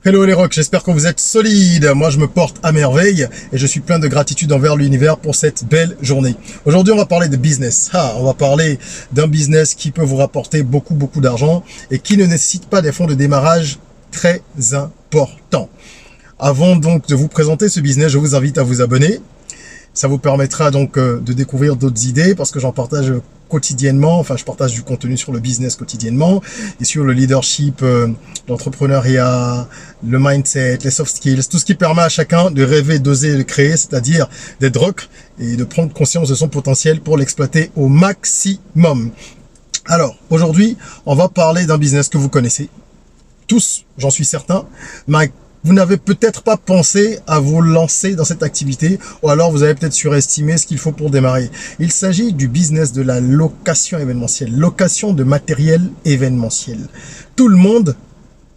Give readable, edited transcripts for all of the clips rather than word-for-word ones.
Hello les rocks, j'espère que vous êtes solides. Moi je me porte à merveille et je suis plein de gratitude envers l'univers pour cette belle journée. Aujourd'hui on va parler de business. On va parler d'un business qui peut vous rapporter beaucoup d'argent et qui ne nécessite pas des fonds de démarrage très importants. Avant donc de vous présenter ce business, je vous invite à vous abonner. Ça vous permettra donc de découvrir d'autres idées parce que j'en partage quotidiennement. Enfin, je partage du contenu sur le business quotidiennement et sur le leadership, l'entrepreneuriat, le mindset, les soft skills, tout ce qui permet à chacun de rêver, d'oser, de créer, c'est-à-dire d'être rock et de prendre conscience de son potentiel pour l'exploiter au maximum. Alors, aujourd'hui, on va parler d'un business que vous connaissez tous, j'en suis certain, mais vous n'avez peut-être pas pensé à vous lancer dans cette activité ou alors vous avez peut-être surestimé ce qu'il faut pour démarrer. Il s'agit du business de la location événementielle, location de matériel événementiel. Tout le monde,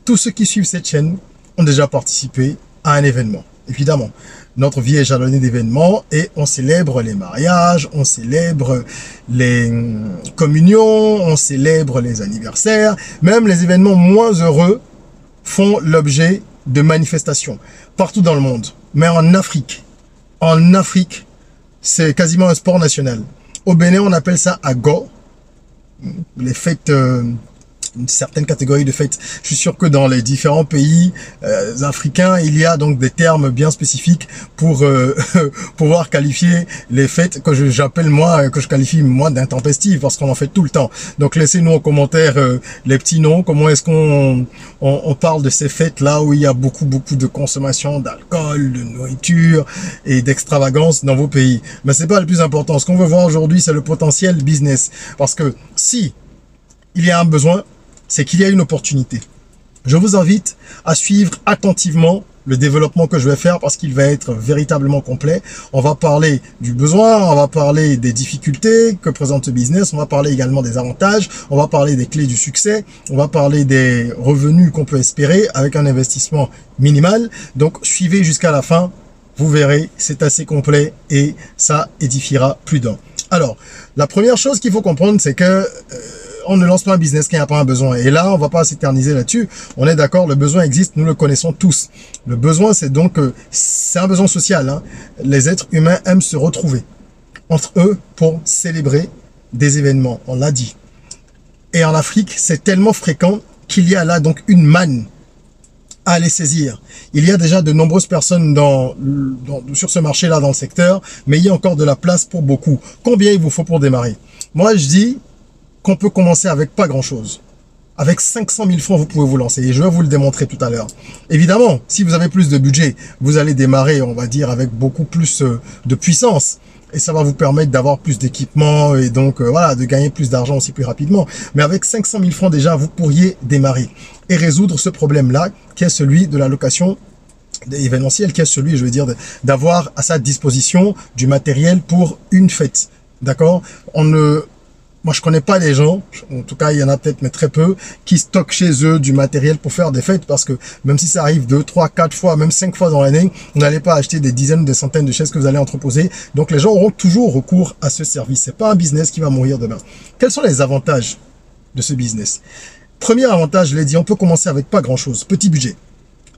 tous ceux qui suivent cette chaîne ont déjà participé à un événement. Évidemment, notre vie est jalonnée d'événements et on célèbre les mariages, on célèbre les communions, on célèbre les anniversaires, même les événements moins heureux font l'objet de manifestations partout dans le monde. Mais en Afrique, c'est quasiment un sport national. Au Bénin, on appelle ça ago. Les fêtes, une certaine catégorie de fêtes. Je suis sûr que dans les différents pays africains, il y a donc des termes bien spécifiques pour pouvoir qualifier les fêtes que je qualifie moi d'intempestives parce qu'on en fait tout le temps. Donc laissez-nous en commentaire les petits noms. Comment est-ce qu'on parle de ces fêtes là où il y a beaucoup de consommation d'alcool, de nourriture et d'extravagance dans vos pays. Mais c'est pas le plus important. Ce qu'on veut voir aujourd'hui, c'est le potentiel business. Parce que si il y a un besoin, c'est qu'il y a une opportunité. Je vous invite à suivre attentivement le développement que je vais faire parce qu'il va être véritablement complet. On va parler du besoin, on va parler des difficultés que présente ce business, on va parler également des avantages, on va parler des clés du succès, on va parler des revenus qu'on peut espérer avec un investissement minimal. Donc suivez jusqu'à la fin, vous verrez, c'est assez complet et ça édifiera plus d'un. Alors, la première chose qu'il faut comprendre, c'est que on ne lance pas un business qui n'a pas un besoin. Et là, on va pas s'éterniser là-dessus. On est d'accord, le besoin existe, nous le connaissons tous. Le besoin, c'est donc, c'est un besoin social. Hein. Les êtres humains aiment se retrouver entre eux pour célébrer des événements. On l'a dit. Et en Afrique, c'est tellement fréquent qu'il y a là donc une manne à les saisir. Il y a déjà de nombreuses personnes sur ce marché-là dans le secteur, mais il y a encore de la place pour beaucoup. Combien il vous faut pour démarrer? Moi, je dis qu'on peut commencer avec pas grand-chose. Avec 500 000 francs, vous pouvez vous lancer. Et je vais vous le démontrer tout à l'heure. Évidemment, si vous avez plus de budget, vous allez démarrer, on va dire, avec beaucoup plus de puissance. Et ça va vous permettre d'avoir plus d'équipement et donc, voilà, de gagner plus d'argent aussi plus rapidement. Mais avec 500 000 francs déjà, vous pourriez démarrer et résoudre ce problème-là, qui est celui de la location événementielle, qui est celui, je veux dire, d'avoir à sa disposition du matériel pour une fête. D'accord? Moi, je connais pas les gens, en tout cas, il y en a peut-être, mais très peu, qui stockent chez eux du matériel pour faire des fêtes parce que même si ça arrive 2, 3, 4 fois, même 5 fois dans l'année, vous n'allez pas acheter des dizaines, des centaines de chaises que vous allez entreposer. Donc, les gens auront toujours recours à ce service. C'est pas un business qui va mourir demain. Quels sont les avantages de ce business? Premier avantage, je l'ai dit, on peut commencer avec pas grand-chose, petit budget,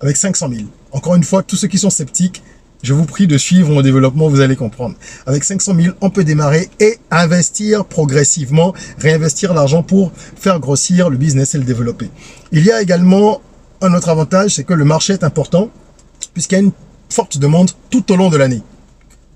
avec 500 000. Encore une fois, tous ceux qui sont sceptiques, je vous prie de suivre mon développement, vous allez comprendre. Avec 500 000, on peut démarrer et investir progressivement, réinvestir l'argent pour faire grossir le business et le développer. Il y a également un autre avantage, c'est que le marché est important puisqu'il y a une forte demande tout au long de l'année.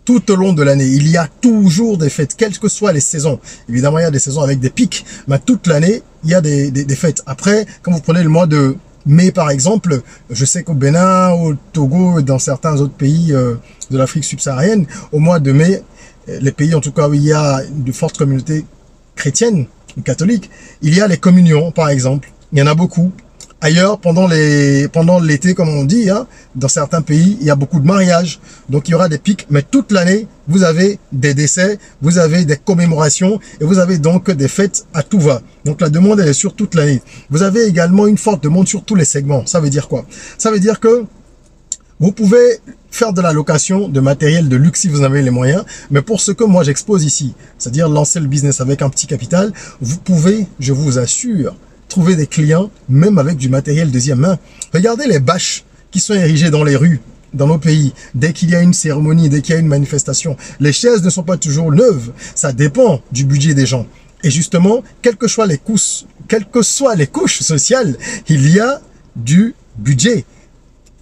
Tout au long de l'année, il y a toujours des fêtes, quelles que soient les saisons. Évidemment, il y a des saisons avec des pics, mais toute l'année, il y a des fêtes. Après, quand vous prenez le mois de mai, par exemple, je sais qu'au Bénin, au Togo et dans certains autres pays de l'Afrique subsaharienne, au mois de mai, les pays en tout cas où il y a de fortes communautés chrétiennes ou catholiques, il y a les communions, par exemple. Il y en a beaucoup. Ailleurs, pendant l'été, comme on dit, hein, dans certains pays, il y a beaucoup de mariages. Donc, il y aura des pics. Mais toute l'année, vous avez des décès, vous avez des commémorations et vous avez donc des fêtes à tout va. Donc, la demande, elle est sur toute l'année. Vous avez également une forte demande sur tous les segments. Ça veut dire quoi? Ça veut dire que vous pouvez faire de la location de matériel de luxe si vous en avez les moyens. Mais pour ce que moi, j'expose ici, c'est-à-dire lancer le business avec un petit capital, vous pouvez, je vous assure, trouver des clients, même avec du matériel deuxième main. Regardez les bâches qui sont érigées dans les rues, dans nos pays, dès qu'il y a une cérémonie, dès qu'il y a une manifestation. Les chaises ne sont pas toujours neuves, ça dépend du budget des gens. Et justement, quelles que soient les couches sociales, il y a du budget.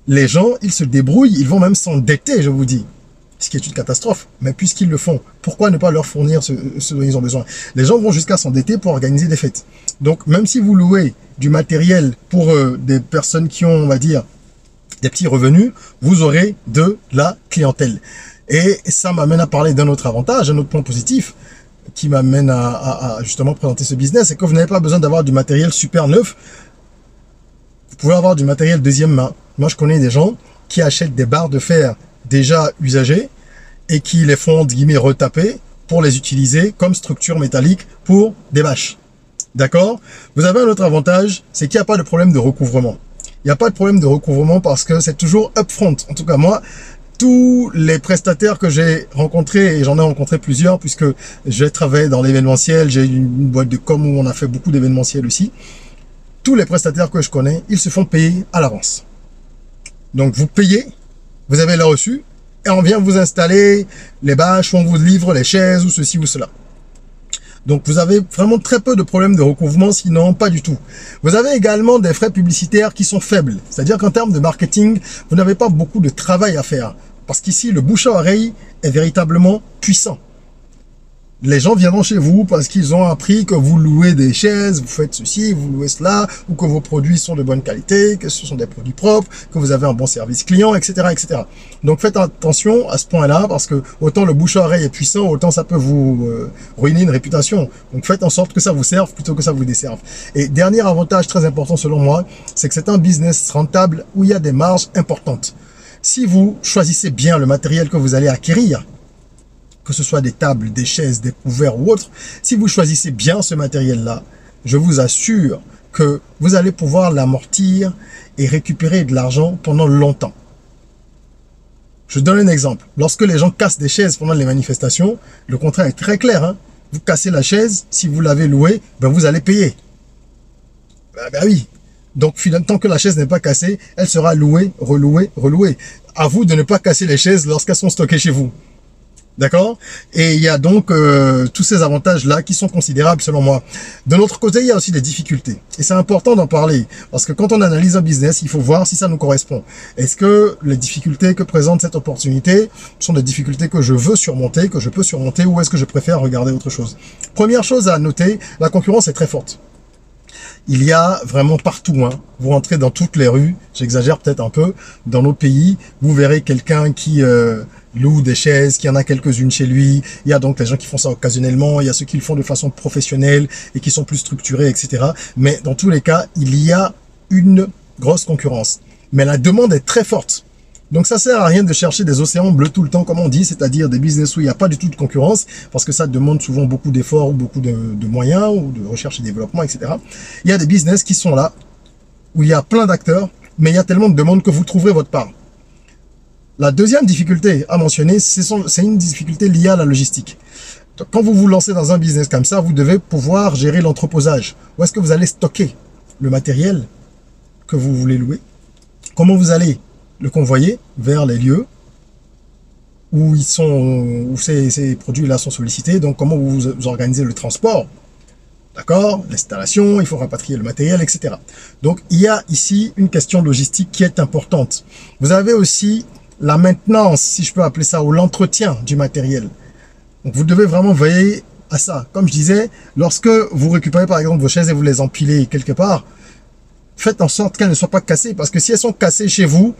Les gens, ils se débrouillent, ils vont même s'endetter, je vous dis. Ce qui est une catastrophe. Mais puisqu'ils le font, pourquoi ne pas leur fournir ce dont ils ont besoin? Les gens vont jusqu'à s'endetter pour organiser des fêtes. Donc, même si vous louez du matériel pour des personnes qui ont, on va dire, des petits revenus, vous aurez de la clientèle. Et ça m'amène à parler d'un autre avantage, un autre point positif qui m'amène à justement présenter ce business, c'est que vous n'avez pas besoin d'avoir du matériel super neuf. Vous pouvez avoir du matériel deuxième main. Moi, je connais des gens qui achètent des barres de fer déjà usagées et qui les font, entre guillemets, retaper pour les utiliser comme structure métallique pour des bâches. D'accord? Vous avez un autre avantage, c'est qu'il n'y a pas de problème de recouvrement. Il n'y a pas de problème de recouvrement parce que c'est toujours upfront. En tout cas, moi, tous les prestataires que j'ai rencontrés, et j'en ai rencontré plusieurs puisque j'ai travaillé dans l'événementiel, j'ai une boîte de com où on a fait beaucoup d'événementiel aussi. Tous les prestataires que je connais, ils se font payer à l'avance. Donc, vous payez, vous avez le reçu, et on vient vous installer les bâches, on vous livre les chaises ou ceci ou cela. Donc, vous avez vraiment très peu de problèmes de recouvrement, sinon pas du tout. Vous avez également des frais publicitaires qui sont faibles. C'est-à-dire qu'en termes de marketing, vous n'avez pas beaucoup de travail à faire. Parce qu'ici, le bouche à oreille est véritablement puissant. Les gens viendront chez vous parce qu'ils ont appris que vous louez des chaises, vous faites ceci, vous louez cela, ou que vos produits sont de bonne qualité, que ce sont des produits propres, que vous avez un bon service client, etc., etc. Donc faites attention à ce point-là parce que autant le bouche à oreille est puissant, autant ça peut vous ruiner une réputation. Donc faites en sorte que ça vous serve plutôt que ça vous desserve. Et dernier avantage très important selon moi, c'est que c'est un business rentable où il y a des marges importantes. Si vous choisissez bien le matériel que vous allez acquérir, que ce soit des tables, des chaises, des couverts ou autres, si vous choisissez bien ce matériel-là, je vous assure que vous allez pouvoir l'amortir et récupérer de l'argent pendant longtemps. Je donne un exemple. Lorsque les gens cassent des chaises pendant les manifestations, le contrat est très clair. Hein. Vous cassez la chaise, si vous l'avez louée, ben vous allez payer. Ben oui. Donc, tant que la chaise n'est pas cassée, elle sera louée, relouée, relouée. À vous de ne pas casser les chaises lorsqu'elles sont stockées chez vous. D'accord? Et il y a donc tous ces avantages-là qui sont considérables selon moi. De l'autre côté, il y a aussi des difficultés. Et c'est important d'en parler. Parce que quand on analyse un business, il faut voir si ça nous correspond. Est-ce que les difficultés que présente cette opportunité sont des difficultés que je veux surmonter, que je peux surmonter, ou est-ce que je préfère regarder autre chose? Première chose à noter, la concurrence est très forte. Il y a vraiment partout, hein. Vous rentrez dans toutes les rues, j'exagère peut-être un peu, dans nos pays, vous verrez quelqu'un qui loue des chaises, qui en a quelques-unes chez lui. Il y a donc les gens qui font ça occasionnellement, il y a ceux qui le font de façon professionnelle et qui sont plus structurés, etc. Mais dans tous les cas, il y a une grosse concurrence. Mais la demande est très forte. Donc ça sert à rien de chercher des océans bleus tout le temps, comme on dit, c'est-à-dire des business où il n'y a pas du tout de concurrence, parce que ça demande souvent beaucoup d'efforts, ou beaucoup de moyens, ou de recherche et développement, etc. Il y a des business qui sont là, où il y a plein d'acteurs, mais il y a tellement de demandes que vous trouverez votre part. La deuxième difficulté à mentionner, c'est une difficulté liée à la logistique. Donc, quand vous vous lancez dans un business comme ça, vous devez pouvoir gérer l'entreposage. Où est-ce que vous allez stocker le matériel que vous voulez louer? Comment vous allez le convoyer vers les lieux où ces produits-là sont sollicités. Donc, comment vous organisez le transport, d'accord, l'installation, il faut rapatrier le matériel, etc. Donc, il y a ici une question logistique qui est importante. Vous avez aussi la maintenance, si je peux appeler ça, ou l'entretien du matériel. Donc, vous devez vraiment veiller à ça. Comme je disais, lorsque vous récupérez par exemple vos chaises et vous les empilez quelque part, faites en sorte qu'elles ne soient pas cassées, parce que si elles sont cassées chez vous,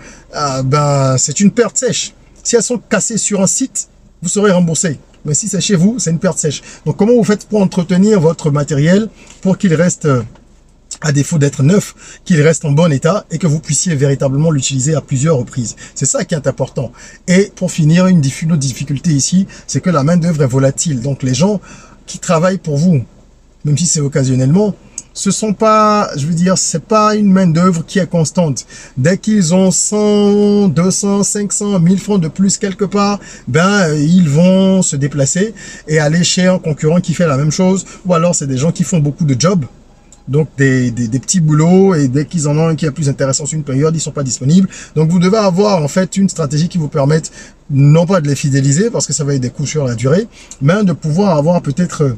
ben c'est une perte sèche. Si elles sont cassées sur un site, vous serez remboursé. Mais si c'est chez vous, c'est une perte sèche. Donc comment vous faites pour entretenir votre matériel pour qu'il reste, à défaut d'être neuf, qu'il reste en bon état et que vous puissiez véritablement l'utiliser à plusieurs reprises? C'est ça qui est important. Et pour finir, une autre difficulté ici, c'est que la main d'œuvre est volatile. Donc les gens qui travaillent pour vous, même si c'est occasionnellement, ce sont pas, je veux dire, c'est pas une main d'œuvre qui est constante. Dès qu'ils ont 100, 200, 500, 1000 francs de plus quelque part, ben, ils vont se déplacer et aller chez un concurrent qui fait la même chose. Ou alors, c'est des gens qui font beaucoup de jobs. donc des petits boulots, et dès qu'ils en ont un qui est plus intéressant sur une période, ils sont pas disponibles. Donc vous devez avoir en fait une stratégie qui vous permette non pas de les fidéliser, parce que ça va être des coûts sur la durée, mais de pouvoir avoir peut-être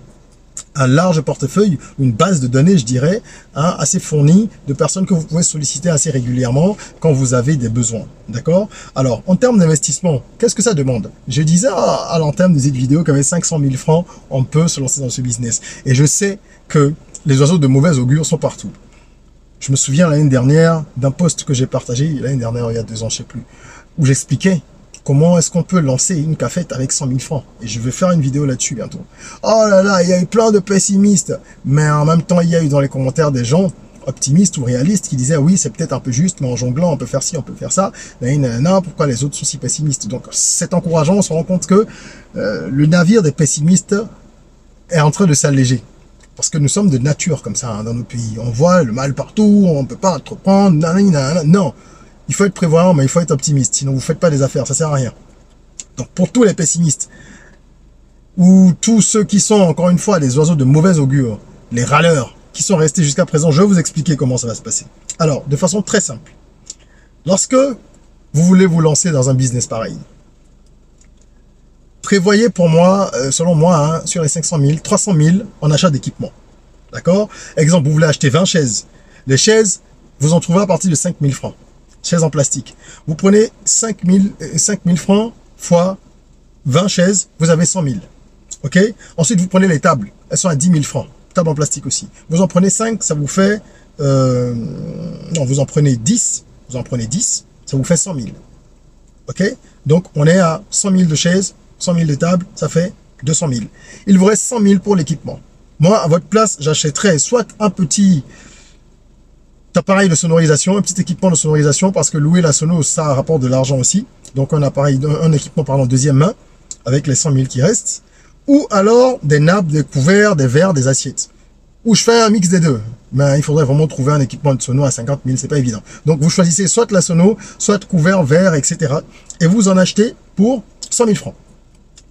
un large portefeuille, une base de données, je dirais, hein, assez fournie de personnes que vous pouvez solliciter assez régulièrement quand vous avez des besoins. D'accord? Alors, en termes d'investissement, qu'est-ce que ça demande? Je disais à l'entame de cette vidéo qu'avec 500 000 francs, on peut se lancer dans ce business. Et je sais que les oiseaux de mauvais augure sont partout. Je me souviens l'année dernière d'un post que j'ai partagé, l'année dernière, il y a 2 ans, je sais plus, où j'expliquais comment est-ce qu'on peut lancer une cafette avec 100 000 francs. Et je vais faire une vidéo là-dessus bientôt. Oh là là, il y a eu plein de pessimistes. Mais en même temps, il y a eu dans les commentaires des gens optimistes ou réalistes qui disaient oui, c'est peut-être un peu juste, mais en jonglant, on peut faire ci, on peut faire ça. Pourquoi les autres sont si pessimistes? Donc c'est encourageant, on se rend compte que le navire des pessimistes est en train de s'alléger. Parce que nous sommes de nature comme ça, hein, dans nos pays. On voit le mal partout, on ne peut pas entreprendre, non. Il faut être prévoyant, mais il faut être optimiste. Sinon, vous ne faites pas des affaires, ça sert à rien. Donc, pour tous les pessimistes, ou tous ceux qui sont, encore une fois, des oiseaux de mauvais augure, les râleurs, qui sont restés jusqu'à présent, je vais vous expliquer comment ça va se passer. Alors, de façon très simple. Lorsque vous voulez vous lancer dans un business pareil, prévoyez pour moi, selon moi, hein, sur les 500 000, 300 000 en achat d'équipement. D'accord? Exemple, vous voulez acheter 20 chaises. Les chaises, vous en trouvez à partir de 5 000 francs. Chaises en plastique. Vous prenez 5 000 francs fois 20 chaises, vous avez 100 000. OK? Ensuite, vous prenez les tables. Elles sont à 10 000 francs. Tables en plastique aussi. Vous en prenez 5, ça vous fait... non, vous en prenez 10. Vous en prenez 10, ça vous fait 100 000. OK? Donc, on est à 100 000 de chaises, 100 000 de tables, ça fait 200 000. Il vous reste 100 000 pour l'équipement. Moi, à votre place, j'achèterais soit un petit appareil de sonorisation, un petit équipement de sonorisation, parce que louer la sono, ça rapporte de l'argent aussi. Donc un appareil, un équipement par deuxième main, avec les 100 000 qui restent. Ou alors des nappes, des couverts, des verres, des assiettes. Ou je fais un mix des deux. Mais il faudrait vraiment trouver un équipement de sono à 50 000, c'est pas évident. Donc vous choisissez soit la sono, soit couvert, verre, etc. Et vous en achetez pour 100 000 francs.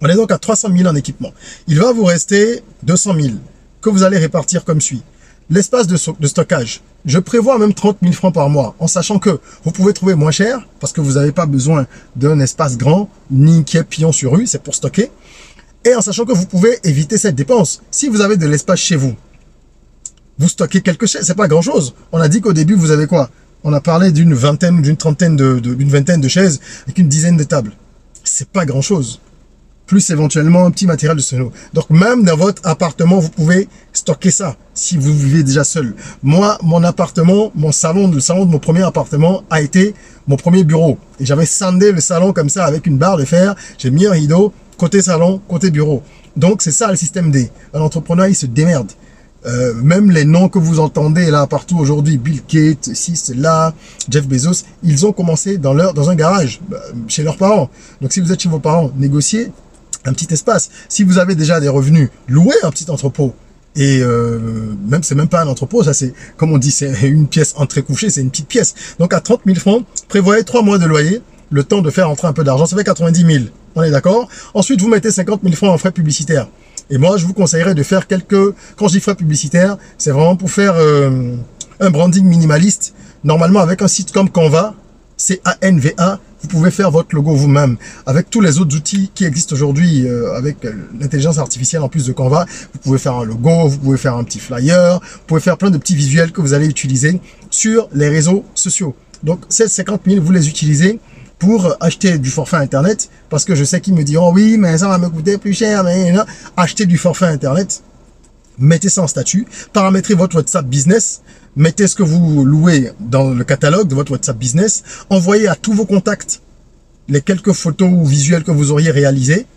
On est donc à 300 000 en équipement. Il va vous rester 200 000 que vous allez répartir comme suit. L'espace de stockage, je prévois même 30 000 francs par mois, en sachant que vous pouvez trouver moins cher, parce que vous n'avez pas besoin d'un espace grand, ni qui est pillon sur rue, c'est pour stocker. Et en sachant que vous pouvez éviter cette dépense. Si vous avez de l'espace chez vous, vous stockez quelque chose, c'est pas grand chose. On a dit qu'au début, vous avez quoi? On a parlé d'une vingtaine ou d'une trentaine d'une vingtaine de chaises, avec une dizaine de tables. C'est pas grand chose. Plus éventuellement un petit matériel de sono. Donc même dans votre appartement, vous pouvez stocker ça si vous vivez déjà seul. Moi, mon appartement, le salon de mon premier appartement a été mon premier bureau. Et j'avais scindé le salon comme ça avec une barre de fer. J'ai mis un rideau, côté salon, côté bureau. Donc c'est ça le système D. Un entrepreneur, il se démerde. Même les noms que vous entendez là partout aujourd'hui, Bill Gates, là, Jeff Bezos, ils ont commencé dans un garage, chez leurs parents. Donc si vous êtes chez vos parents, négociez un petit espace. Si vous avez déjà des revenus, louez un petit entrepôt. Et même c'est même pas un entrepôt, ça c'est, comme on dit, c'est une pièce entrée-couchée, c'est une petite pièce. Donc à 30 000 francs, prévoyez 3 mois de loyer, le temps de faire entrer un peu d'argent, ça fait 90 000. On est d'accord? Ensuite, vous mettez 50 000 francs en frais publicitaires. Et moi, je vous conseillerais de faire quand je dis frais publicitaires, c'est vraiment pour faire un branding minimaliste. Normalement, avec un site comme Canva, C-A-N-V-A, vous pouvez faire votre logo vous-même. Avec tous les autres outils qui existent aujourd'hui, avec l'intelligence artificielle en plus de Canva, vous pouvez faire un logo, vous pouvez faire un petit flyer, vous pouvez faire plein de petits visuels que vous allez utiliser sur les réseaux sociaux. Donc, ces 50 000, vous les utilisez pour acheter du forfait Internet, parce que je sais qu'ils me diront, oui, mais ça va me coûter plus cher, mais non. Achetez du forfait Internet, mettez ça en statut, paramétrez votre WhatsApp Business, mettez ce que vous louez dans le catalogue de votre WhatsApp Business, envoyez à tous vos contacts les quelques photos ou visuels que vous auriez réalisés,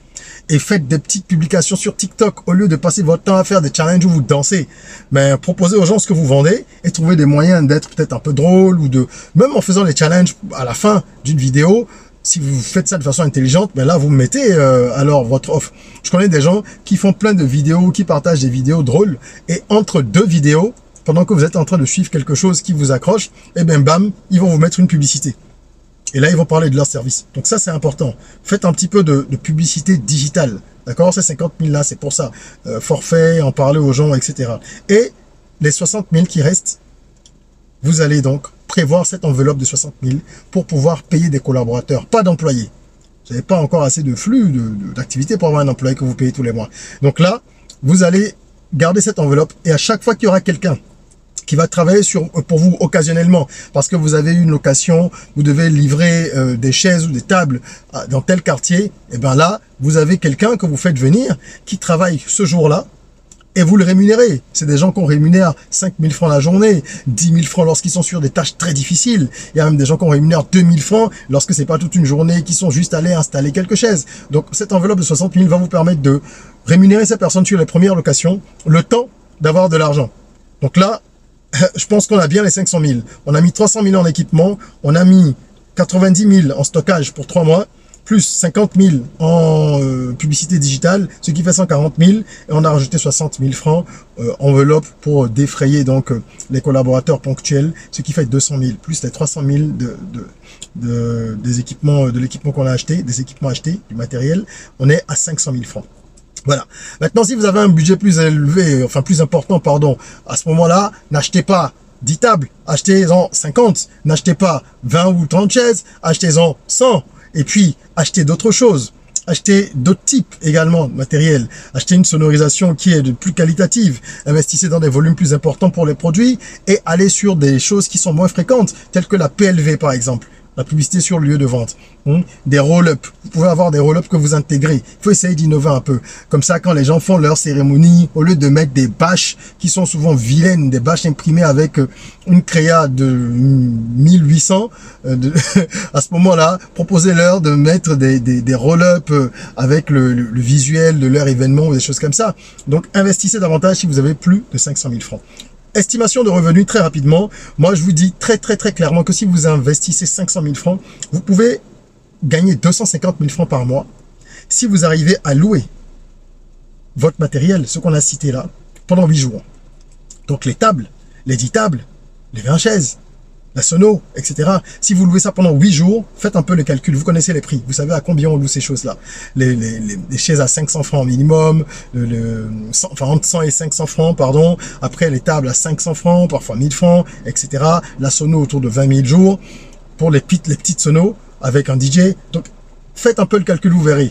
et faites des petites publications sur TikTok au lieu de passer votre temps à faire des challenges où vous dansez. Mais proposez aux gens ce que vous vendez et trouvez des moyens d'être peut-être un peu drôle ou même en faisant les challenges à la fin d'une vidéo. Si vous faites ça de façon intelligente, ben là, vous mettez alors votre offre. Je connais des gens qui font plein de vidéos, qui partagent des vidéos drôles et entre deux vidéos, pendant que vous êtes en train de suivre quelque chose qui vous accroche, et ben bam, ils vont vous mettre une publicité. Et là, ils vont parler de leur service. Donc ça, c'est important. Faites un petit peu de publicité digitale. D'accord? Ces 50 000 là, c'est pour ça. Forfait, en parler aux gens, etc. Et les 60 000 qui restent, vous allez donc prévoir cette enveloppe de 60 000 pour pouvoir payer des collaborateurs, pas d'employés. Vous n'avez pas encore assez de flux d'activité pour avoir un employé que vous payez tous les mois. Donc là, vous allez garder cette enveloppe et à chaque fois qu'il y aura quelqu'un qui va travailler pour vous occasionnellement, parce que vous avez une location, vous devez livrer des chaises ou des tables dans tel quartier, et bien là, vous avez quelqu'un que vous faites venir qui travaille ce jour-là, et vous le rémunérez. C'est des gens qu'on rémunère 5 000 francs la journée, 10 000 francs lorsqu'ils sont sur des tâches très difficiles. Il y a même des gens qu'on rémunère 2 000 francs lorsque c'est pas toute une journée, qui sont juste allés installer quelques chaises. Donc cette enveloppe de 60 000 va vous permettre de rémunérer ces personnes sur les premières locations, le temps d'avoir de l'argent. Donc là, je pense qu'on a bien les 500 000. On a mis 300 000 en équipement, on a mis 90 000 en stockage pour 3 mois, plus 50 000 en publicité digitale, ce qui fait 140 000, et on a rajouté 60 000 francs enveloppe pour défrayer donc les collaborateurs ponctuels, ce qui fait 200 000, plus les 300 000 des équipements, de l'équipement qu'on a acheté, des équipements achetés, du matériel, on est à 500 000 francs. Voilà. Maintenant, si vous avez un budget plus élevé, enfin plus important, pardon, à ce moment-là, n'achetez pas 10 tables, achetez-en 50, n'achetez pas 20 ou 30 chaises, achetez-en 100. Et puis, achetez d'autres choses. Achetez d'autres types également de matériel. Achetez une sonorisation qui est de plus qualitative. Investissez dans des volumes plus importants pour les produits et allez sur des choses qui sont moins fréquentes, telles que la PLV par exemple. La publicité sur le lieu de vente. Des roll-up. Vous pouvez avoir des roll-up que vous intégrez. Il faut essayer d'innover un peu. Comme ça, quand les gens font leur cérémonie, au lieu de mettre des bâches qui sont souvent vilaines, des bâches imprimées avec une créa de 1800, à ce moment-là, proposez-leur de mettre des roll-up avec le visuel de leur événement ou des choses comme ça. Donc, investissez davantage si vous avez plus de 500 000 francs. Estimation de revenus très rapidement. Moi, je vous dis très clairement que si vous investissez 500 000 francs, vous pouvez gagner 250 000 francs par mois si vous arrivez à louer votre matériel, ce qu'on a cité là, pendant 8 jours. Donc les tables, les 10 tables, les 20 chaises, la sono, etc. Si vous louez ça pendant 8 jours, faites un peu le calcul. Vous connaissez les prix. Vous savez à combien on loue ces choses-là. Les chaises à 500 francs minimum, enfin entre 100 et 500 francs, pardon. Après, les tables à 500 francs, parfois 1000 francs, etc. La sono autour de 20 000 jours. Pour les petites sonos avec un DJ. Donc, faites un peu le calcul, vous verrez.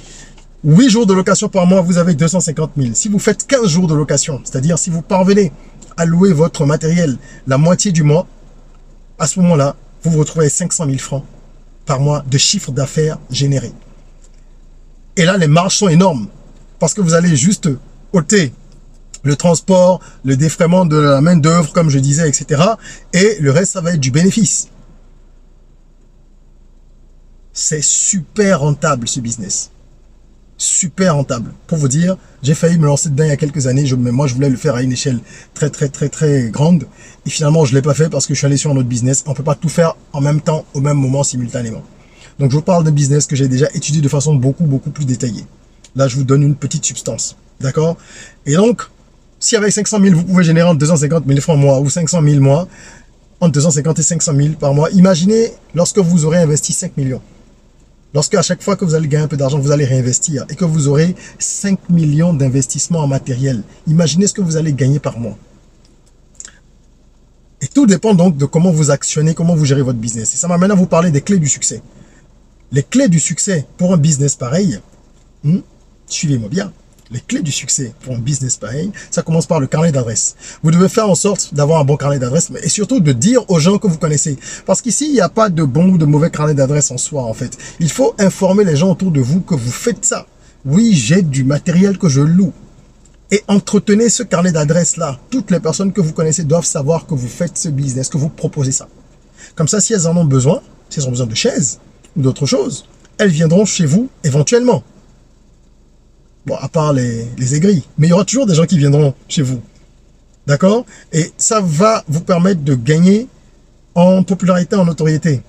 8 jours de location par mois, vous avez 250 000. Si vous faites 15 jours de location, c'est-à-dire si vous parvenez à louer votre matériel la moitié du mois, à ce moment-là, vous vous retrouvez 500 000 francs par mois de chiffre d'affaires généré. Et là, les marges sont énormes parce que vous allez juste ôter le transport, le défraiement de la main-d'œuvre, comme je disais, etc. Et le reste, ça va être du bénéfice. C'est super rentable, ce business. Super rentable. Pour vous dire, j'ai failli me lancer dedans il y a quelques années, mais moi je voulais le faire à une échelle très grande et finalement je l'ai pas fait parce que je suis allé sur un autre business. On peut pas tout faire en même temps, au même moment, simultanément. Donc je vous parle d'un business que j'ai déjà étudié de façon beaucoup plus détaillée. Là je vous donne une petite substance, d'accord? Et donc, si avec 500 000 vous pouvez générer entre 250 000 francs mois ou 500 000 mois, entre 250 et 500 000 par mois, imaginez lorsque vous aurez investi 5 millions. Lorsque à chaque fois que vous allez gagner un peu d'argent, vous allez réinvestir et que vous aurez 5 millions d'investissements en matériel. Imaginez ce que vous allez gagner par mois. Et tout dépend donc de comment vous actionnez, comment vous gérez votre business. Et ça m'amène à vous parler des clés du succès. Les clés du succès pour un business pareil, suivez-moi bien. Les clés du succès pour un business pareil, ça commence par le carnet d'adresse. Vous devez faire en sorte d'avoir un bon carnet d'adresse, mais et surtout de dire aux gens que vous connaissez. Parce qu'ici, il n'y a pas de bon ou de mauvais carnet d'adresse en soi, en fait. Il faut informer les gens autour de vous que vous faites ça. Oui, j'ai du matériel que je loue. Et entretenez ce carnet d'adresse-là. Toutes les personnes que vous connaissez doivent savoir que vous faites ce business, que vous proposez ça. Comme ça, si elles en ont besoin, si elles ont besoin de chaises ou d'autres choses, elles viendront chez vous éventuellement. Bon, à part les aigris. Mais il y aura toujours des gens qui viendront chez vous. D'accord? Et ça va vous permettre de gagner en popularité, en notoriété.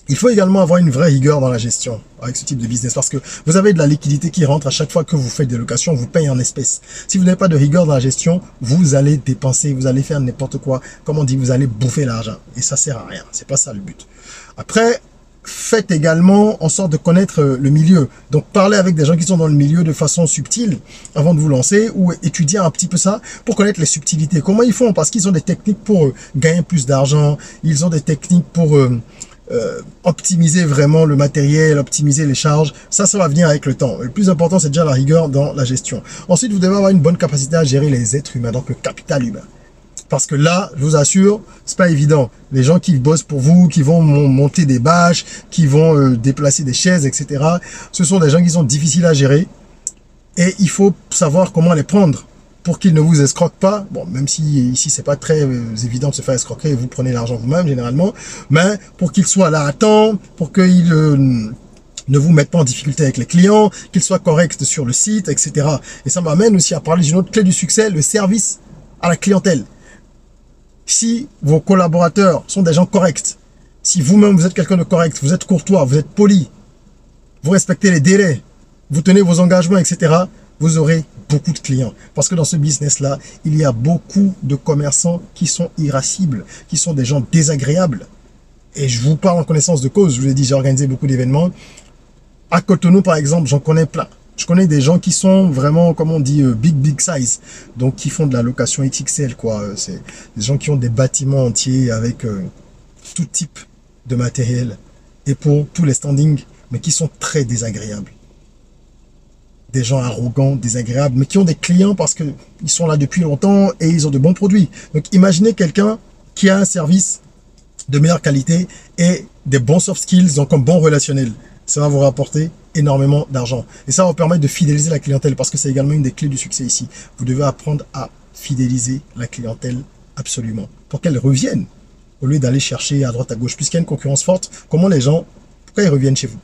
Il faut également avoir une vraie rigueur dans la gestion avec ce type de business parce que vous avez de la liquidité qui rentre à chaque fois que vous faites des locations, vous payez en espèces. Si vous n'avez pas de rigueur dans la gestion, vous allez dépenser, vous allez faire n'importe quoi. Comme on dit, vous allez bouffer l'argent. Et ça sert à rien. C'est pas ça le but. Après, faites également en sorte de connaître le milieu. Donc, parlez avec des gens qui sont dans le milieu de façon subtile avant de vous lancer ou étudier un petit peu ça pour connaître les subtilités. Comment ils font? Parce qu'ils ont des techniques pour gagner plus d'argent. Ils ont des techniques pour optimiser vraiment le matériel, optimiser les charges. Ça va venir avec le temps. Le plus important, c'est déjà la rigueur dans la gestion. Ensuite, vous devez avoir une bonne capacité à gérer les êtres humains, donc le capital humain. Parce que là, je vous assure, c'est pas évident. Les gens qui bossent pour vous, qui vont monter des bâches, qui vont déplacer des chaises, etc. Ce sont des gens qui sont difficiles à gérer. Et il faut savoir comment les prendre pour qu'ils ne vous escroquent pas. Bon, même si ici, c'est pas très évident de se faire escroquer, vous prenez l'argent vous-même, généralement. Mais pour qu'ils soient là à temps, pour qu'ils ne vous mettent pas en difficulté avec les clients, qu'ils soient corrects sur le site, etc. Et ça m'amène aussi à parler d'une autre clé du succès, le service à la clientèle. Si vos collaborateurs sont des gens corrects, si vous-même vous êtes quelqu'un de correct, vous êtes courtois, vous êtes poli, vous respectez les délais, vous tenez vos engagements, etc., vous aurez beaucoup de clients. Parce que dans ce business-là, il y a beaucoup de commerçants qui sont irascibles, qui sont des gens désagréables. Et je vous parle en connaissance de cause. Je vous ai dit, j'ai organisé beaucoup d'événements. À Cotonou, par exemple, j'en connais plein. Je connais des gens qui sont vraiment, comme on dit, big size. Donc, qui font de la location XXL, quoi. C'est des gens qui ont des bâtiments entiers avec tout type de matériel. Et pour tous les standings, mais qui sont très désagréables. Des gens arrogants, désagréables, mais qui ont des clients parce qu'ils sont là depuis longtemps et ils ont de bons produits. Donc, imaginez quelqu'un qui a un service de meilleure qualité et des bons soft skills, donc un bon relationnel. Ça va vous rapporter énormément d'argent. Et ça va vous permettre de fidéliser la clientèle parce que c'est également une des clés du succès ici. Vous devez apprendre à fidéliser la clientèle absolument pour qu'elle revienne au lieu d'aller chercher à droite à gauche. Puisqu'il y a une concurrence forte, comment les gens, pourquoi ils reviennent chez vous?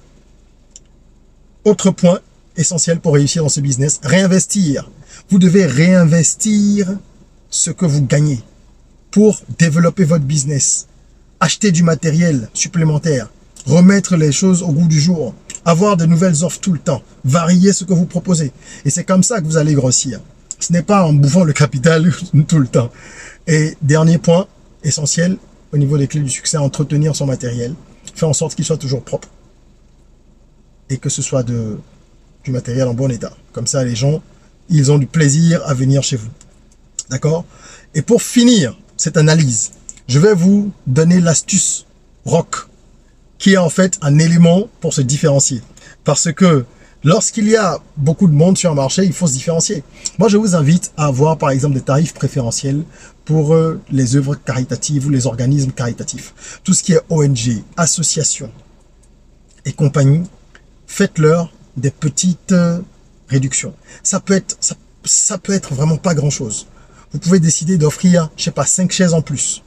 Autre point essentiel pour réussir dans ce business, réinvestir. Vous devez réinvestir ce que vous gagnez pour développer votre business. Acheter du matériel supplémentaire. Remettre les choses au goût du jour, avoir de nouvelles offres tout le temps, varier ce que vous proposez. Et c'est comme ça que vous allez grossir. Ce n'est pas en bouffant le capital tout le temps. Et dernier point essentiel au niveau des clés du succès, entretenir son matériel, faire en sorte qu'il soit toujours propre et que ce soit du matériel en bon état. Comme ça, les gens, ils ont du plaisir à venir chez vous. D'accord? Et pour finir cette analyse, je vais vous donner l'astuce rock, qui est en fait un élément pour se différencier. Parce que lorsqu'il y a beaucoup de monde sur un marché, il faut se différencier. Moi, je vous invite à avoir, par exemple, des tarifs préférentiels pour les œuvres caritatives ou les organismes caritatifs. Tout ce qui est ONG, associations et compagnie, faites-leur des petites réductions. Ça peut être vraiment pas grand-chose. Vous pouvez décider d'offrir, je sais pas, 5 chaises en plus.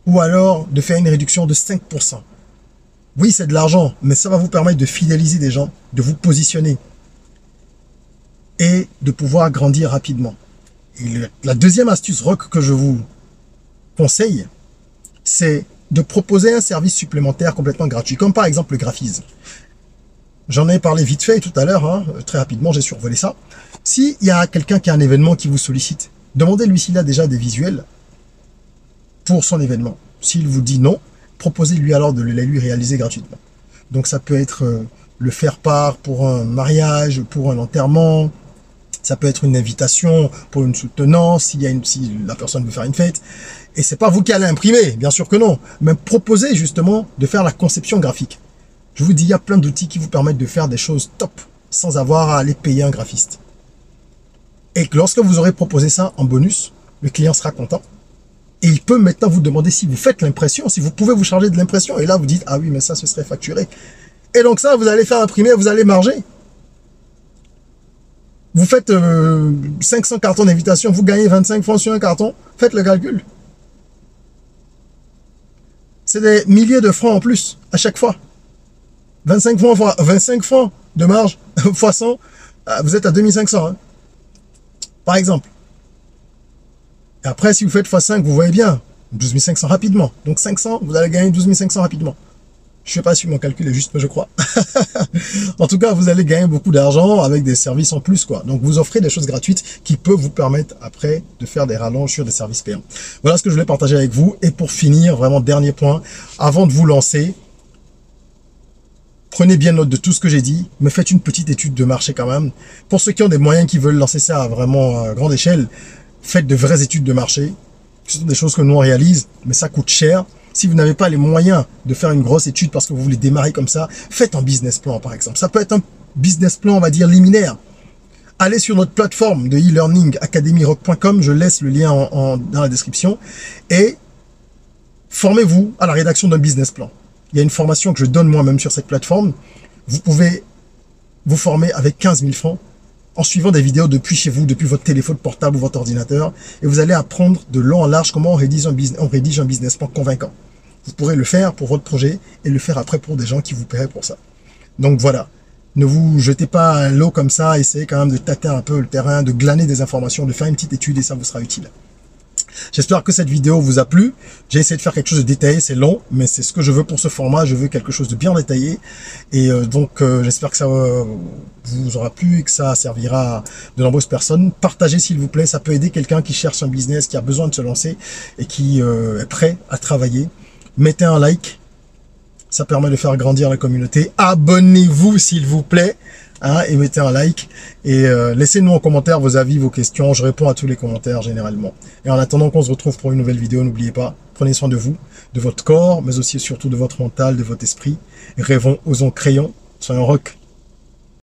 Ou alors de faire une réduction de 5%. Oui, c'est de l'argent, mais ça va vous permettre de fidéliser des gens, de vous positionner et de pouvoir grandir rapidement. Et la deuxième astuce rock que je vous conseille, c'est de proposer un service supplémentaire complètement gratuit, comme par exemple le graphisme. J'en ai parlé vite fait tout à l'heure, hein, très rapidement, j'ai survolé ça. S'il y a quelqu'un qui a un événement qui vous sollicite, demandez-lui s'il a déjà des visuels pour son événement. S'il vous dit non, proposez-lui alors de les lui réaliser gratuitement. Donc ça peut être le faire-part pour un mariage, pour un enterrement, ça peut être une invitation pour une soutenance, si la personne veut faire une fête. Et c'est pas vous qui allez imprimer, bien sûr que non, mais proposez justement de faire la conception graphique. Je vous dis, il y a plein d'outils qui vous permettent de faire des choses top, sans avoir à aller payer un graphiste. Et que lorsque vous aurez proposé ça en bonus, le client sera content. Et il peut maintenant vous demander si vous faites l'impression, si vous pouvez vous charger de l'impression. Et là, vous dites, ah oui, mais ça, ce serait facturé. Et donc ça, vous allez faire imprimer, vous allez marger. Vous faites 500 cartons d'invitation, vous gagnez 25 francs sur un carton. Faites le calcul. C'est des milliers de francs en plus, à chaque fois. 25 francs de marge, fois 100, vous êtes à 2500. Hein, par exemple. Et après, si vous faites x5, vous voyez bien, 12 500 rapidement. Donc 500, vous allez gagner 12 500 rapidement. Je ne sais pas si mon calcul est juste, mais je crois. En tout cas, vous allez gagner beaucoup d'argent avec des services en plus, quoi. Donc, vous offrez des choses gratuites qui peuvent vous permettre après de faire des rallonges sur des services payants. Voilà ce que je voulais partager avec vous. Et pour finir, vraiment, dernier point, avant de vous lancer, Prenez bien note de tout ce que j'ai dit, mais faites une petite étude de marché quand même. Pour ceux qui ont des moyens, qui veulent lancer ça à vraiment grande échelle, faites de vraies études de marché. Ce sont des choses que nous on réalise, mais ça coûte cher. Si vous n'avez pas les moyens de faire une grosse étude parce que vous voulez démarrer comme ça, faites un business plan par exemple. Ça peut être un business plan, on va dire, liminaire. Allez sur notre plateforme de e-learning academyrock.com, je laisse le lien dans la description, et formez-vous à la rédaction d'un business plan. Il y a une formation que je donne moi-même sur cette plateforme. Vous pouvez vous former avec 15 000 francs en suivant des vidéos depuis chez vous, depuis votre téléphone portable ou votre ordinateur, et vous allez apprendre de long en large comment on rédige un business plan convaincant. Vous pourrez le faire pour votre projet et le faire après pour des gens qui vous paieraient pour ça. Donc voilà, ne vous jetez pas à l'eau comme ça, essayez quand même de tâter un peu le terrain, de glaner des informations, de faire une petite étude et ça vous sera utile. J'espère que cette vidéo vous a plu. J'ai essayé de faire quelque chose de détaillé, c'est long, mais c'est ce que je veux pour ce format. Je veux quelque chose de bien détaillé. Et donc, j'espère que ça vous aura plu et que ça servira à de nombreuses personnes. Partagez s'il vous plaît, ça peut aider quelqu'un qui cherche un business, qui a besoin de se lancer et qui est prêt à travailler. Mettez un like, ça permet de faire grandir la communauté. Abonnez-vous s'il vous plaît. Hein, et mettez un like et laissez-nous en commentaire vos avis, vos questions. Je réponds à tous les commentaires généralement. Et en attendant qu'on se retrouve pour une nouvelle vidéo, n'oubliez pas, prenez soin de vous, de votre corps, mais aussi et surtout de votre mental, de votre esprit. Rêvons, osons, créons. Soyons rock.